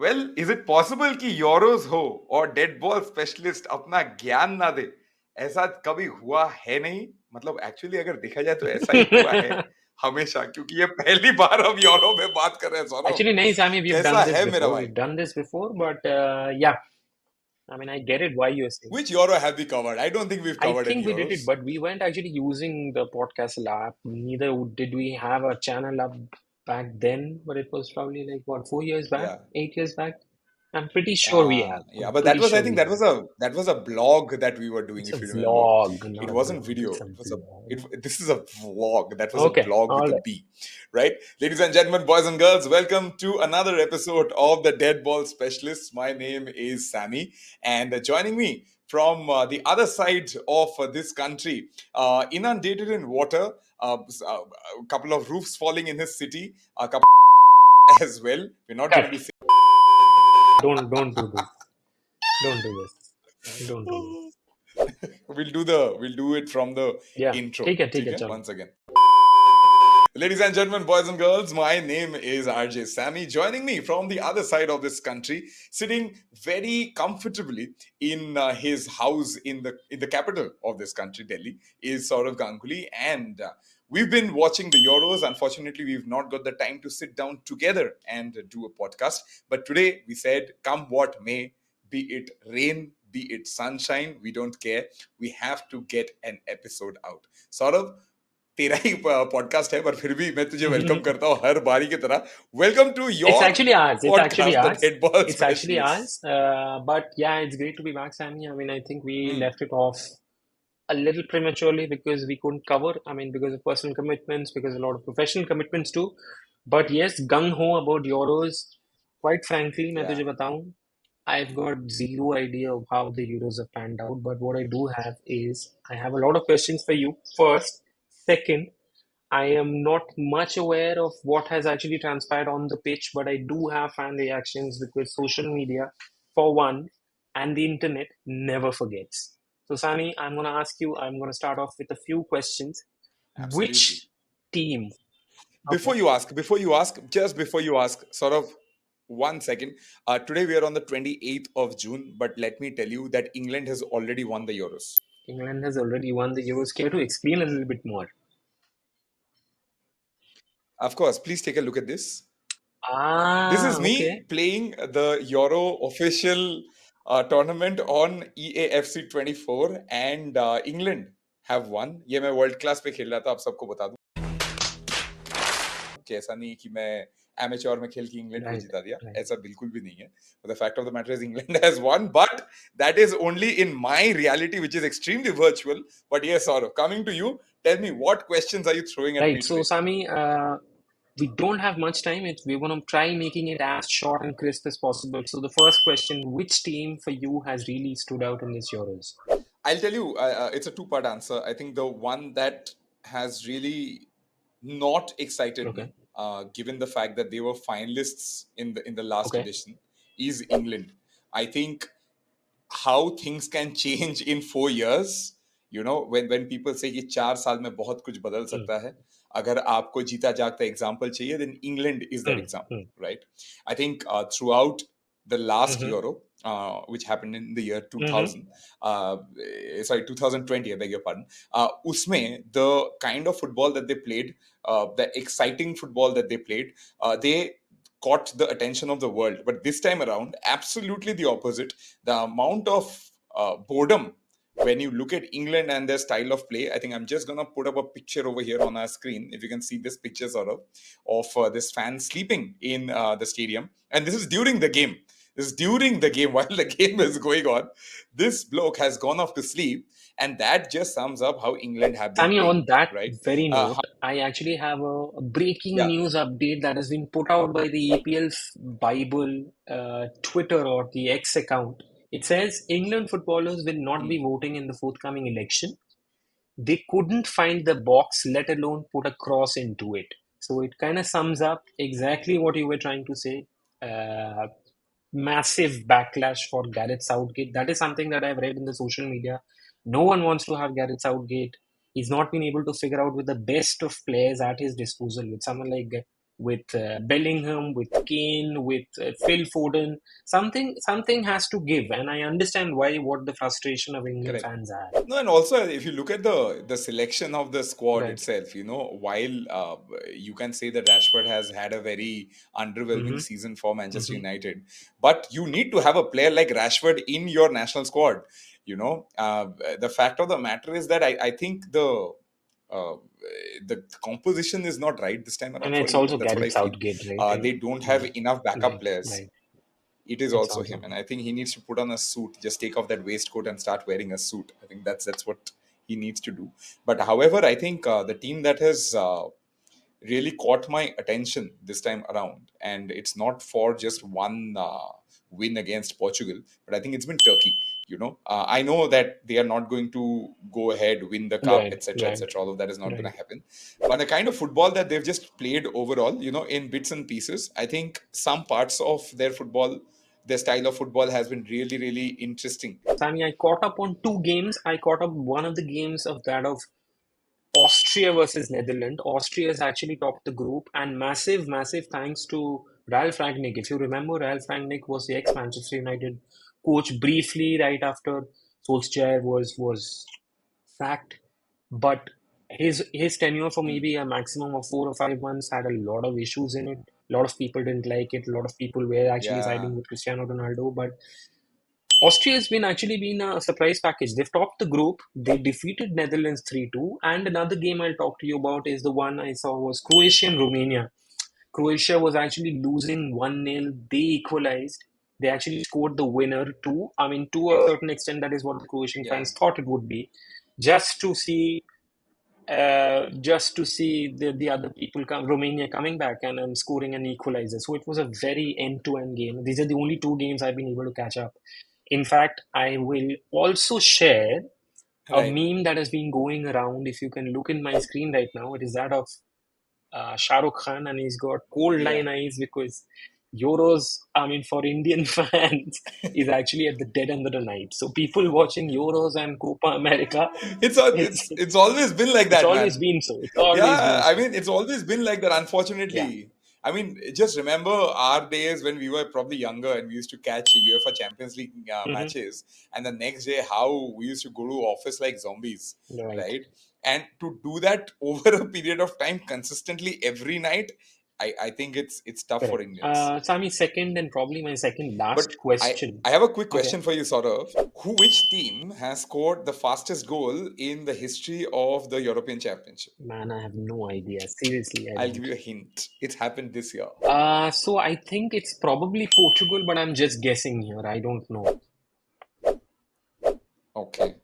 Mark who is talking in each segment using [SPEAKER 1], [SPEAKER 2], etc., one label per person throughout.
[SPEAKER 1] Well is it possible कि euros हो और डेड बॉल स्पेशलिस्ट अपना ज्ञान ना दे? ऐसा कभी हुआ है नहीं, मतलब एक्चुअली अगर देखा जाए तो ऐसा ही हुआ है हमेशा, क्योंकि ये पहली बार हम यूरो में बात कर रहे हैं। Saurabh,
[SPEAKER 2] Actually, nahi, Sammy, we've
[SPEAKER 1] कैसा
[SPEAKER 2] done this
[SPEAKER 1] है मेरा
[SPEAKER 2] before.
[SPEAKER 1] भाई?
[SPEAKER 2] We've done this before, but yeah, I mean, I get it why you're saying.
[SPEAKER 1] Which euro have we covered? I don't think we've
[SPEAKER 2] I
[SPEAKER 1] covered any
[SPEAKER 2] think we did it,
[SPEAKER 1] euros.
[SPEAKER 2] but we weren't actually using the podcast app. Neither did we have a channel up back then, but it was probably like what, 4 years back,
[SPEAKER 1] Yeah.
[SPEAKER 2] 8 years back. I'm pretty sure we have.
[SPEAKER 1] Yeah,
[SPEAKER 2] I'm
[SPEAKER 1] but that
[SPEAKER 2] pretty
[SPEAKER 1] was, I
[SPEAKER 2] sure
[SPEAKER 1] think
[SPEAKER 2] we have.
[SPEAKER 1] that was a blog that we were doing,
[SPEAKER 2] It's a
[SPEAKER 1] if you remember.
[SPEAKER 2] vlog,
[SPEAKER 1] It
[SPEAKER 2] not
[SPEAKER 1] wasn't
[SPEAKER 2] vlog.
[SPEAKER 1] video.
[SPEAKER 2] It's a
[SPEAKER 1] It was
[SPEAKER 2] vlog.
[SPEAKER 1] this is a vlog. That was a
[SPEAKER 2] Okay,
[SPEAKER 1] blog
[SPEAKER 2] all
[SPEAKER 1] with a
[SPEAKER 2] right.
[SPEAKER 1] B, right? Ladies and gentlemen, boys and girls, welcome to another episode of the Dead Ball Specialists. My name is Sammy, and joining me from the other side of this country, inundated in water, a couple of roofs falling in his city, a couple as well. We're not going to
[SPEAKER 2] Cut.
[SPEAKER 1] be saying.
[SPEAKER 2] Don't do this. Don't do this. Don't do this.
[SPEAKER 1] We'll do it from the
[SPEAKER 2] Yeah,
[SPEAKER 1] intro.
[SPEAKER 2] take it,
[SPEAKER 1] ठीक है?
[SPEAKER 2] chalo.
[SPEAKER 1] Once again. Ladies and gentlemen, boys and girls, my name is RJ Sammy. Joining me from the other side of this country, sitting very comfortably in his house in the capital of this country, Delhi, is Saurav Ganguly, and we've been watching the Euros. Unfortunately, we've not got the time to sit down together and do a podcast. But today, we said, come what may, be it rain, be it sunshine, we don't care. We have to get an episode out. Saurav, तेरा ही podcast है, पर फिर भी मैं तुझे welcome करता हूँ हर बारी की तरह. Welcome to
[SPEAKER 2] It's
[SPEAKER 1] your
[SPEAKER 2] actually ours. It's actually
[SPEAKER 1] podcast, the
[SPEAKER 2] ours.
[SPEAKER 1] Dead ball
[SPEAKER 2] It's actually
[SPEAKER 1] specialist.
[SPEAKER 2] ours. But yeah, it's great to be back, Sammy. I mean, I think we
[SPEAKER 1] Hmm.
[SPEAKER 2] left it off a little prematurely because we couldn't cover. I mean, because of personal commitments, because a lot of professional commitments too. But yes, gung ho about Euros. Quite frankly, मैं
[SPEAKER 1] Yeah.
[SPEAKER 2] तुझे बताऊं, I've got zero idea of how the Euros have panned out. But what I do have is I have a lot of questions for you. First, second, I am not much aware of what has actually transpired on the pitch, but I do have fan reactions because social media, for one, and the internet never forgets. So, Sani, I'm going to ask you, I'm going to start off with a few questions.
[SPEAKER 1] Absolutely.
[SPEAKER 2] Which team?
[SPEAKER 1] Before
[SPEAKER 2] Okay.
[SPEAKER 1] you ask, just before you ask, sort of 1 second. Today we are on the 28th of June, but let me tell you that England has already won the Euros.
[SPEAKER 2] England has already won the Euros. Care to explain a little bit more?
[SPEAKER 1] Of course, please take a look at this. This is
[SPEAKER 2] Okay.
[SPEAKER 1] me playing the Euro official tournament on EAFC 24, and England have won. ये मैं world class पे खेल रहा था, आप सबको बता दूं कि ऐसा नहीं कि मैं एमेच्योर में खेल के इंग्लैंड को जिता दिया, ऐसा बिल्कुल भी नहीं है. The fact of the matter is England has won, but that is only in my reality, which is extremely virtual. But yes, Saurav, coming to you, tell me, what questions are you throwing at me
[SPEAKER 2] Right. So,
[SPEAKER 1] today?
[SPEAKER 2] Sami, we don't have much time. We're going to try making it as short and crisp as possible. So, the first question, which team for you has really stood out in this Euros?
[SPEAKER 1] I'll tell you, it's a two-part answer. I think the one that has really not excited
[SPEAKER 2] Okay.
[SPEAKER 1] me, given the fact that they were finalists in the last
[SPEAKER 2] Okay.
[SPEAKER 1] edition, is England. I think how things can change in 4 years. You know, when people say कि 4 साल में बहुत कुछ बदल सकता है, अगर आपको जीता जागता example चाहिए, then England is that example, right? I think throughout the last Euro, which happened in the year 2000, 2020, I beg your pardon, usme the kind of football that they played, the exciting football that they played, they caught the attention of the world. But this time around, absolutely the opposite. The amount of boredom when you look at England and their style of play. I think I'm just gonna put up a picture over here on our screen, if you can see this picture, sort of this fan sleeping in the stadium, and this is during the game. This is during the game, while the game is going on. This bloke has gone off to sleep, and that just sums up how England have been
[SPEAKER 2] Sami,
[SPEAKER 1] playing,
[SPEAKER 2] on that
[SPEAKER 1] right?
[SPEAKER 2] very note, I actually have a breaking news update that has been put out by the APL Bible Twitter or the X account. It says England footballers will not be voting in the forthcoming election. They couldn't find the box, let alone put a cross into it. So it kind of sums up exactly what you were trying to say. Massive backlash for Gareth Southgate. That is something that I've read in the social media. No one wants to have Gareth Southgate. He's not been able to figure out with the best of players at his disposal, with someone like with Bellingham, with Kane, with Phil Foden. Something has to give, and I understand why what the frustration of Indian
[SPEAKER 1] Correct.
[SPEAKER 2] fans are.
[SPEAKER 1] No, and also if you look at the selection of the squad
[SPEAKER 2] Right.
[SPEAKER 1] itself, while you can say that Rashford has had a very underwhelming
[SPEAKER 2] Mm-hmm.
[SPEAKER 1] season for Manchester
[SPEAKER 2] Mm-hmm.
[SPEAKER 1] United, but you need to have a player like Rashford in your national squad. The fact of the matter is that I think uh, the composition is not right this time
[SPEAKER 2] And
[SPEAKER 1] around for
[SPEAKER 2] it's
[SPEAKER 1] England.
[SPEAKER 2] also
[SPEAKER 1] That's what I
[SPEAKER 2] Gareth
[SPEAKER 1] feel.
[SPEAKER 2] Southgate, right?
[SPEAKER 1] They don't have
[SPEAKER 2] Yeah.
[SPEAKER 1] enough backup
[SPEAKER 2] Right.
[SPEAKER 1] players.
[SPEAKER 2] Right.
[SPEAKER 1] It is
[SPEAKER 2] It's
[SPEAKER 1] also him,
[SPEAKER 2] also.
[SPEAKER 1] and I think he needs to put on a suit. Just take off that waistcoat and start wearing a suit. I think that's what he needs to do. But however, I think the team that has really caught my attention this time around, and it's not for just one win against Portugal, but I think it's been Turkey. I know that they are not going to go ahead, win the cup,
[SPEAKER 2] Right.
[SPEAKER 1] etc.,
[SPEAKER 2] Right.
[SPEAKER 1] etc. All of that is not going
[SPEAKER 2] Right.
[SPEAKER 1] to happen. But the kind of football that they've just played overall, in bits and pieces, I think some parts of their style of football has been really, really interesting.
[SPEAKER 2] Sammy, I caught up on two games. I caught up one of the games of that of Austria versus Netherlands. Austria has actually topped the group, and massive, massive thanks to Ralf Rangnick. If you remember, Ralf Rangnick was the ex-Manchester United coach briefly right after Solskjaer was sacked, but his tenure for
[SPEAKER 1] Hmm.
[SPEAKER 2] maybe a maximum of 4 or 5 months had a lot of issues in it. A lot of people didn't like it. A lot of people were actually
[SPEAKER 1] Yeah,
[SPEAKER 2] siding with Cristiano Ronaldo, but Austria has been actually been a surprise package. They've topped the group. They defeated Netherlands 3-2. And another game I'll talk to you about is the one I saw was Croatia and Romania. Croatia was actually losing 1-0. They equalized. They actually scored the winner too. I mean, to a certain extent, that is what the Croatian
[SPEAKER 1] yeah,
[SPEAKER 2] fans thought it would be. Just to see the other people come, Romania coming back and scoring an equalizer. So it was a very end-to-end game. These are the only two games I've been able to catch up. In fact, I will also share a
[SPEAKER 1] right,
[SPEAKER 2] meme that has been going around. If you can look in my screen right now, it is that of Shah Rukh Khan, and he's got cold
[SPEAKER 1] yeah.
[SPEAKER 2] line eyes because Euros, I mean, for Indian fans, is actually at the dead end of the night. So people watching Euros and Copa America,
[SPEAKER 1] it's al-
[SPEAKER 2] it's
[SPEAKER 1] it's always been like
[SPEAKER 2] it's
[SPEAKER 1] that,
[SPEAKER 2] always
[SPEAKER 1] man.
[SPEAKER 2] been so. It's always
[SPEAKER 1] Yeah,
[SPEAKER 2] been
[SPEAKER 1] I
[SPEAKER 2] so.
[SPEAKER 1] mean, it's always been like that,
[SPEAKER 2] Yeah.
[SPEAKER 1] unfortunately. I mean, just remember our days when we were probably younger and we used to catch UEFA Champions League
[SPEAKER 2] Hmm.
[SPEAKER 1] matches, and the next day, how we used to go to office like zombies,
[SPEAKER 2] Right.
[SPEAKER 1] right? And to do that over a period of time consistently every night, I think it's tough for
[SPEAKER 2] Correct.
[SPEAKER 1] Indians.
[SPEAKER 2] Sami, second and probably my second
[SPEAKER 1] But
[SPEAKER 2] last
[SPEAKER 1] I
[SPEAKER 2] question.
[SPEAKER 1] I have a quick
[SPEAKER 2] Okay.
[SPEAKER 1] question for you, Saurav. Which team has scored the fastest goal in the history of the European Championship?
[SPEAKER 2] Man, I have no idea. Seriously, I
[SPEAKER 1] I'll give
[SPEAKER 2] don't.
[SPEAKER 1] you a hint. It's happened this year.
[SPEAKER 2] So I think it's probably Portugal, but I'm just guessing here. I don't know.
[SPEAKER 1] Okay.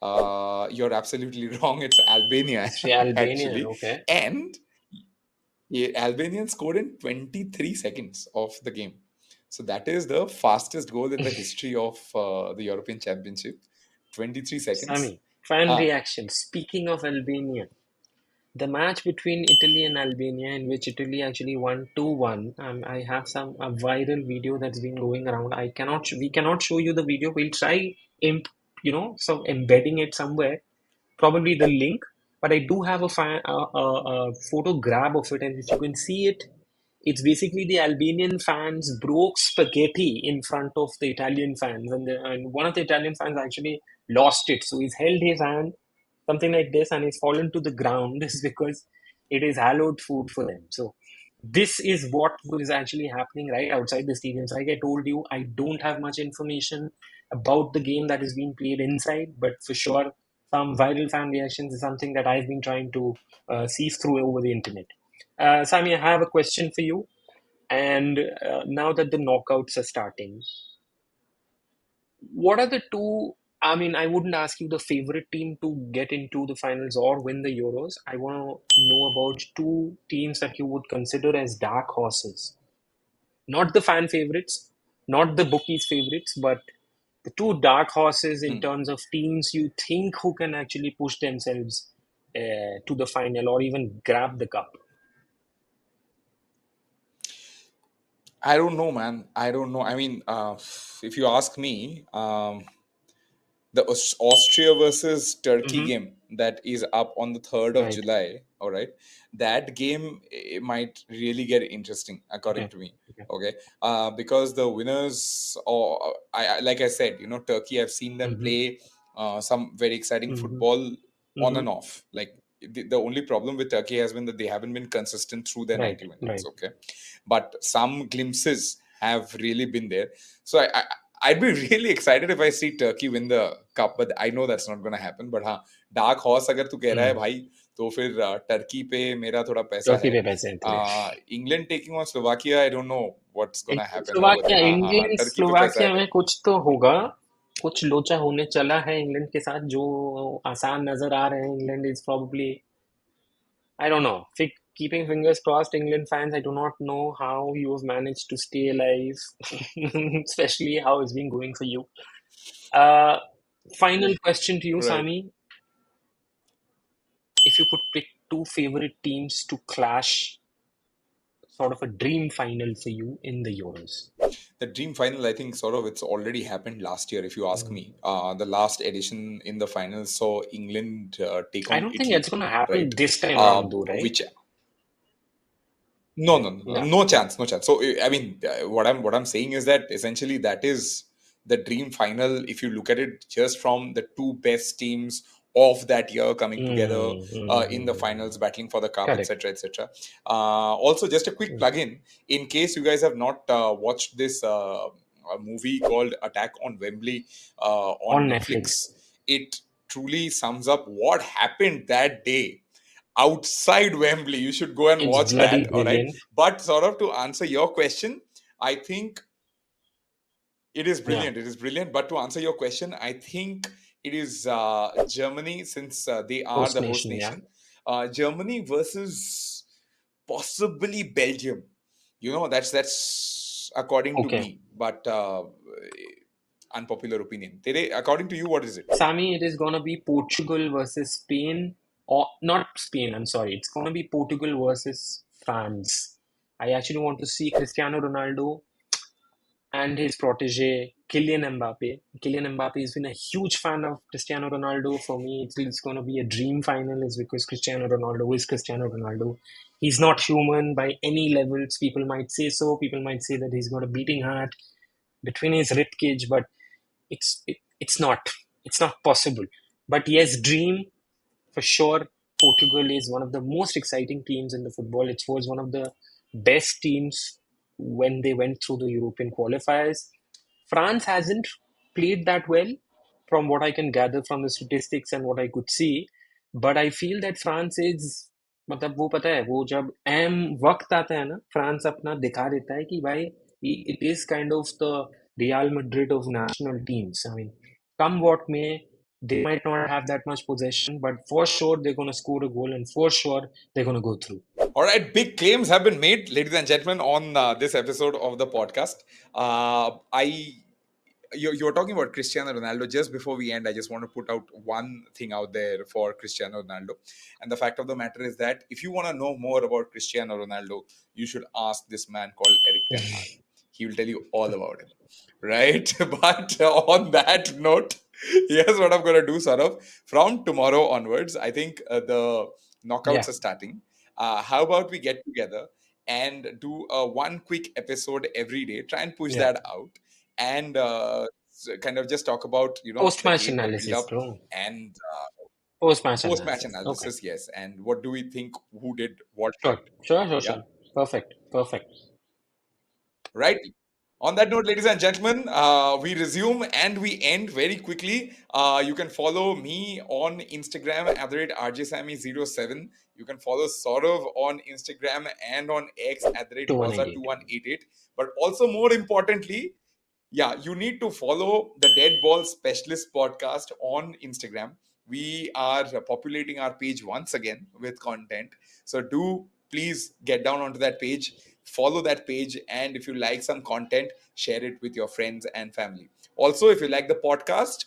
[SPEAKER 1] You're absolutely wrong. It's Albania,
[SPEAKER 2] It's Albania.
[SPEAKER 1] actually.
[SPEAKER 2] Okay.
[SPEAKER 1] And Albanian scored in 23 seconds of the game. So that is the fastest goal in the history of the European Championship. 23 seconds.
[SPEAKER 2] Sammy, fan
[SPEAKER 1] Ah,
[SPEAKER 2] reaction. Speaking of Albania, the match between Italy and Albania, in which Italy actually won 2-1. I have some a viral video that's been going around. We cannot show you the video. We'll try so embedding it somewhere, probably the link. But I do have a photo grab of it, and if you can see it, it's basically the Albanian fans broke spaghetti in front of the Italian fans, and one of the Italian fans actually lost it. So he's held his hand, something like this, and he's fallen to the ground. This is because it is hallowed food for them. So this is what is actually happening right outside the stadiums. Like I told you, I don't have much information about the game that is being played inside, but for sure, some viral fan reactions is something that I've been trying to sieve through over the internet. Sami, I have a question for you. And now that the knockouts are starting, what are the two? I mean, I wouldn't ask you the favorite team to get into the finals or win the Euros. I want to know about two teams that you would consider as dark horses. Not the fan favorites, not the bookies' favorites, but the two dark horses in
[SPEAKER 1] hmm.
[SPEAKER 2] terms of teams you think who can actually push themselves to the final or even grab the cup.
[SPEAKER 1] I don't know, man. I don't know. I mean, if you ask me, the Austria versus Turkey
[SPEAKER 2] Mm-hmm.
[SPEAKER 1] game that is up on the 3rd of
[SPEAKER 2] Right.
[SPEAKER 1] July. All right. That game might really get interesting, according
[SPEAKER 2] Okay.
[SPEAKER 1] to me.
[SPEAKER 2] Okay.
[SPEAKER 1] Okay. Because the winners, or like I said, Turkey, I've seen them
[SPEAKER 2] Mm-hmm.
[SPEAKER 1] play some very exciting
[SPEAKER 2] Mm-hmm.
[SPEAKER 1] football on
[SPEAKER 2] Mm-hmm.
[SPEAKER 1] and off. Like the only problem with Turkey has been that they haven't been consistent through their
[SPEAKER 2] Right.
[SPEAKER 1] 90 minutes.
[SPEAKER 2] Right.
[SPEAKER 1] Okay. But some glimpses have really been there. So I'd be really excited if I see Turkey win the cup, but I know that's not going to happen. But हाँ, dark horse अगर तू कह रहा है
[SPEAKER 2] Hmm.
[SPEAKER 1] भाई, तो फिर Turkey पे मेरा थोड़ा पैसा
[SPEAKER 2] टर्की
[SPEAKER 1] है.
[SPEAKER 2] पे पैसे हैं तेरे.
[SPEAKER 1] England taking on Slovakia, I don't know what's gonna
[SPEAKER 2] England
[SPEAKER 1] happen over
[SPEAKER 2] Slovakia
[SPEAKER 1] there. हाँ हाँ हाँ,
[SPEAKER 2] इंग्लैंड
[SPEAKER 1] टर्की पे पैसा है
[SPEAKER 2] स्लोवाकिया में
[SPEAKER 1] मेरा.
[SPEAKER 2] कुछ तो होगा. कुछ लोचा होने चला है इंग्लैंड के साथ जो आसान नजर आ रहे हैं. England is probably I don't know. Keeping fingers crossed, England fans, I do not know how you have managed to stay alive, especially how it's been going for you. Uh, Final question to you,
[SPEAKER 1] Right.
[SPEAKER 2] Sami. If you could pick two favorite teams to clash, sort of a dream final for you in the Euros.
[SPEAKER 1] The dream final, I think, sort of, it's already happened last year, if you ask
[SPEAKER 2] Mm.
[SPEAKER 1] me. The last edition in the finals saw England take
[SPEAKER 2] I
[SPEAKER 1] on
[SPEAKER 2] don't think
[SPEAKER 1] Italy,
[SPEAKER 2] it's going to happen
[SPEAKER 1] right?
[SPEAKER 2] this time around, though, right?
[SPEAKER 1] Which no, no, no,
[SPEAKER 2] Yeah.
[SPEAKER 1] no chance, no chance. So I mean, what I'm saying is that essentially that is the dream final. If you look at it just from the two best teams of that year coming together in the finals, battling for the cup,
[SPEAKER 2] Correct.
[SPEAKER 1] etc., etc. Also, just a quick
[SPEAKER 2] Mm.
[SPEAKER 1] plug-in in case you guys have not watched this a movie called Attack on Wembley on
[SPEAKER 2] On Netflix.
[SPEAKER 1] Netflix. It truly sums up what happened that day outside Wembley. You should go and
[SPEAKER 2] It's
[SPEAKER 1] watch
[SPEAKER 2] bloody
[SPEAKER 1] that. All right.
[SPEAKER 2] brilliant.
[SPEAKER 1] But sort of to answer your question, I think it is
[SPEAKER 2] Yeah.
[SPEAKER 1] brilliant. It is brilliant. But to answer your question, I think it is Germany, since they are
[SPEAKER 2] Host
[SPEAKER 1] the host
[SPEAKER 2] nation, yeah.
[SPEAKER 1] nation. Germany versus possibly Belgium. That's according to
[SPEAKER 2] Okay.
[SPEAKER 1] me. But unpopular opinion. According to you, what is it?
[SPEAKER 2] Sammy, it is gonna be Portugal versus Spain, or not Spain, I'm sorry. It's gonna be Portugal versus France. I actually want to see Cristiano Ronaldo and his protege Kylian Mbappe. Kylian Mbappe has been a huge fan of Cristiano Ronaldo. For me, it's going to be a dream final, is because Cristiano Ronaldo is Cristiano Ronaldo. He's not human by any levels. People might say so. People might say that he's got a beating heart between his rib cage, but it's not. It's not possible. But yes, dream for sure. Portugal is one of the most exciting teams in the football. It was one of the best teams when they went through the European qualifiers. France hasn't played that well, from what I can gather from the statistics and what I could see. But I feel that France is, मतलब वो पता है, वो जब अहम वक्त आता है ना, फ्रांस अपना दिखा देता है कि भाई it is kind of the Real Madrid of national teams. I mean, come what may, they might not have that much possession, but for sure they're going to score a goal and for sure they're going to go through.
[SPEAKER 1] All right, big claims have been made, ladies and gentlemen, on this episode of the podcast. I you're talking about Cristiano Ronaldo. Just before we end, I just want to put out one thing out there for Cristiano Ronaldo. And the fact of the matter is that if you want to know more about Cristiano Ronaldo, you should ask this man called Eric Ten Hag. He will tell you all about him. Right? But on that note, here's what I'm going to do, Saurav. From tomorrow onwards, I think the
[SPEAKER 2] Yeah,
[SPEAKER 1] knockouts are starting. How about we get together and do one quick episode every day? Try and push
[SPEAKER 2] yeah.
[SPEAKER 1] that out and kind of just talk about
[SPEAKER 2] Post
[SPEAKER 1] the
[SPEAKER 2] match
[SPEAKER 1] game, the build
[SPEAKER 2] analysis,
[SPEAKER 1] up,
[SPEAKER 2] bro.
[SPEAKER 1] and
[SPEAKER 2] Post match
[SPEAKER 1] post match
[SPEAKER 2] analysis. Okay.
[SPEAKER 1] analysis. Yes, and what do we think, who did what
[SPEAKER 2] Sure.
[SPEAKER 1] right?
[SPEAKER 2] Sure, sure,
[SPEAKER 1] Yeah,
[SPEAKER 2] sure. Perfect. Perfect.
[SPEAKER 1] right. On that note, ladies and gentlemen, we resume and we end very quickly. You can follow me on Instagram at the rate rjsammy07. You can follow Saurav on Instagram and on X at the rate waza
[SPEAKER 2] 2188.
[SPEAKER 1] 2188. But also, more importantly, yeah, you need to follow the Dead Ball Specialist podcast on Instagram. We are populating our page once again with content. So do please get down onto that page, follow that page, and if you like some content, share it with your friends and family. Also, if you like the podcast,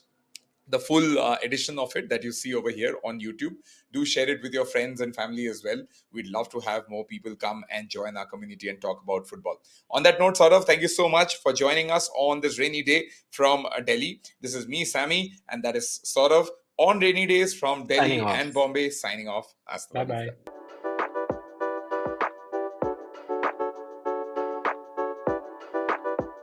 [SPEAKER 1] the full edition of it that you see over here on YouTube. Do share it with your friends and family as well. We'd love to have more people come and join our community and talk about football. On that note, Saurav, thank you so much for joining us on this rainy day from Delhi. This is me, Sammy, and that is Saurav on rainy days from
[SPEAKER 2] Signing
[SPEAKER 1] Delhi
[SPEAKER 2] off.
[SPEAKER 1] and Bombay, signing off. Hasta la
[SPEAKER 2] Bye bye.
[SPEAKER 1] vista.